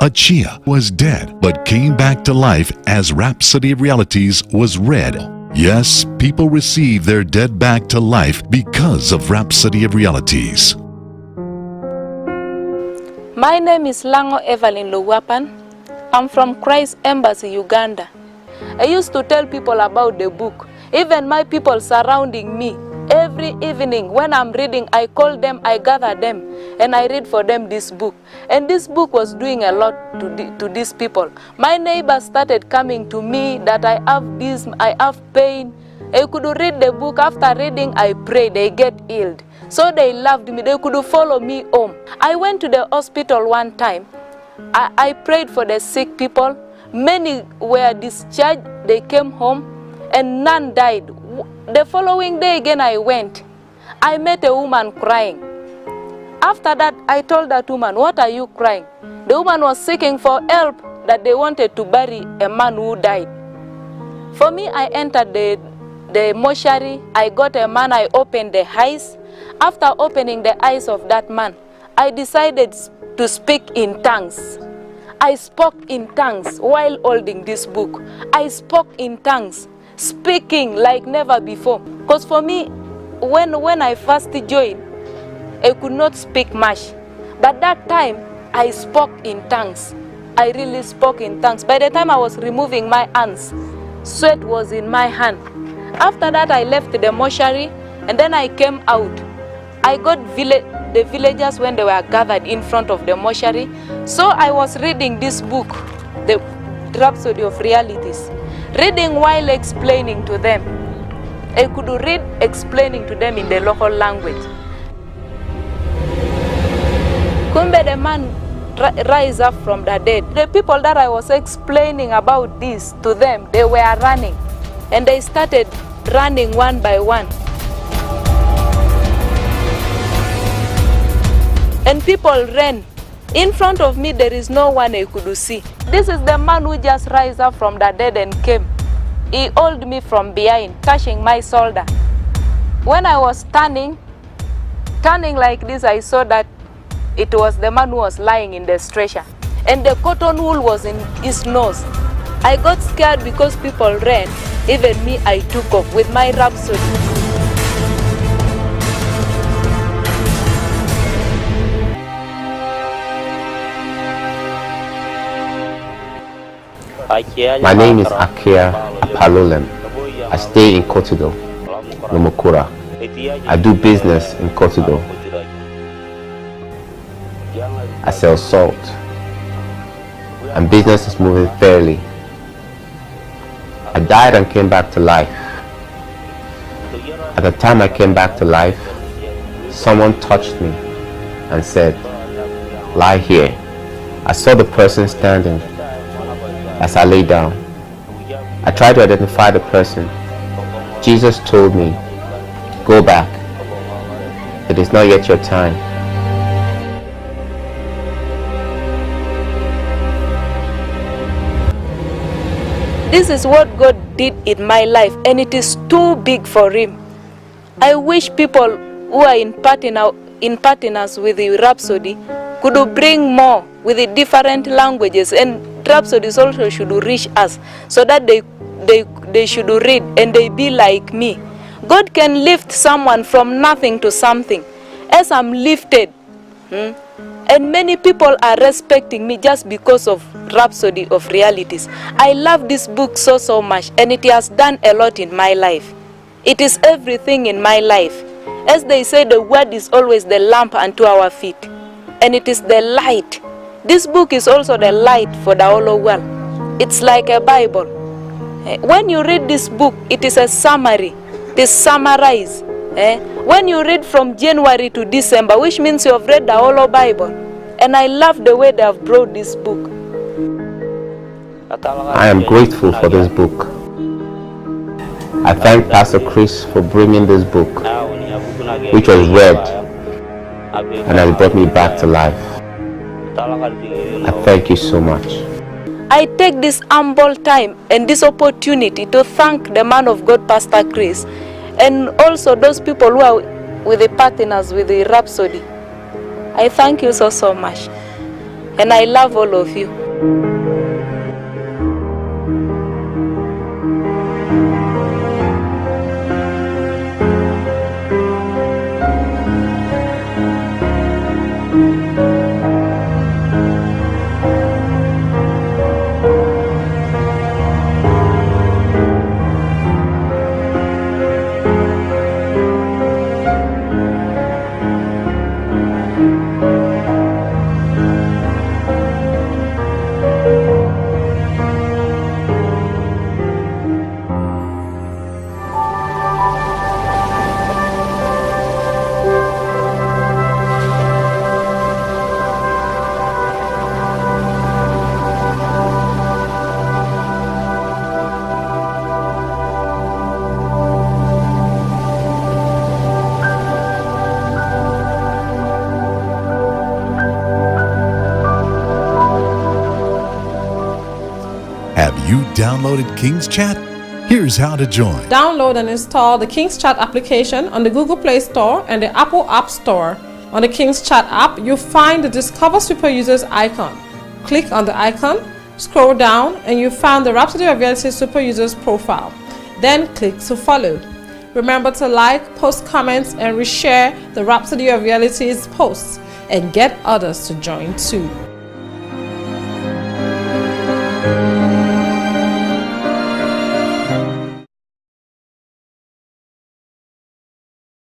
Achia was dead but came back to life as Rhapsody of Realities was read. Yes, people receive their dead back to life because of Rhapsody of Realities. My name is Lango Evelyn Luwapan. I'm from Christ Embassy, Uganda. I used to tell people about the book. Even my people surrounding me, every evening when I'm reading, I call them, I gather them, and I read for them this book. And this book was doing a lot to these people. My neighbors started coming to me that I have pain. I could read the book. After reading, I pray, they get healed. So they loved me. They could follow me home. I went to the hospital one time. I prayed for the sick people. Many were discharged. They came home and none died. The following day again I went. I met a woman crying. After that, I told that woman, "What are you crying?" The woman was seeking for help, that they wanted to bury a man who died. For me, I entered the mortuary. I got a man. I opened the eyes. After opening the eyes of that man, I decided to speak in tongues. I spoke in tongues while holding this book. I spoke in tongues, speaking like never before. Because for me, when I first joined, I could not speak much. But that time, I spoke in tongues. I really spoke in tongues. By the time I was removing my hands, sweat was in my hand. After that, I left the mortuary, and then I came out. I got the villagers when they were gathered in front of the mortuary. So I was reading this book, the Rhapsody of Realities, reading while explaining to them. I could read explaining to them in the local language. Kumbe, the man rise up from the dead. The people that I was explaining about this to them, they were running, and they started running one by one. And people ran. In front of me, there is no one I could see. This is the man who just rise up from the dead and came. He held me from behind, touching my shoulder. When I was turning like this, I saw that it was the man who was lying in the stretcher. And the cotton wool was in his nose. I got scared because people ran. Even me, I took off with my rhapsody. My name is Akia Apalolem. I stay in Kotido, Numukura. I do business in Kotido. I sell salt, and business is moving fairly. I died and came back to life. At the time I came back to life, someone touched me and said, "Lie here." I saw the person standing. As I lay down, I tried to identify the person. Jesus told me, "Go back. It is not yet your time." This is what God did in my life, and it is too big for Him. I wish people who are in partners with the Rhapsody could bring more with the different languages, and Rhapsodies also should reach us so that they should read and they be like me. God can lift someone from nothing to something. As I'm lifted, and many people are respecting me just because of Rhapsody of Realities. I love this book so much, and it has done a lot in my life. It is everything in my life. As they say, the word is always the lamp unto our feet, and it is the light. This book is also the light for the whole world. It's like a Bible. When you read this book, it is a summary. It is summarized. When you read from January to December, which means you have read the whole Bible. And I love the way they have brought this book. I am grateful for this book. I thank Pastor Chris for bringing this book, which was read, and it brought me back to life. I thank you so much. I take this humble time and this opportunity to thank the man of God, Pastor Chris, and also those people who are with the partners with the Rhapsody. I thank you so much. and I love all of you. Have you downloaded King's Chat? Here's how to join. Download and install the King's Chat application on the Google Play Store and the Apple App Store. On the King's Chat app, you'll find the Discover Super Users icon. Click on the icon, scroll down, and you'll find the Rhapsody of Reality Super Users profile. Then click to follow. Remember to like, post comments, and reshare the Rhapsody of Reality's posts, and get others to join too.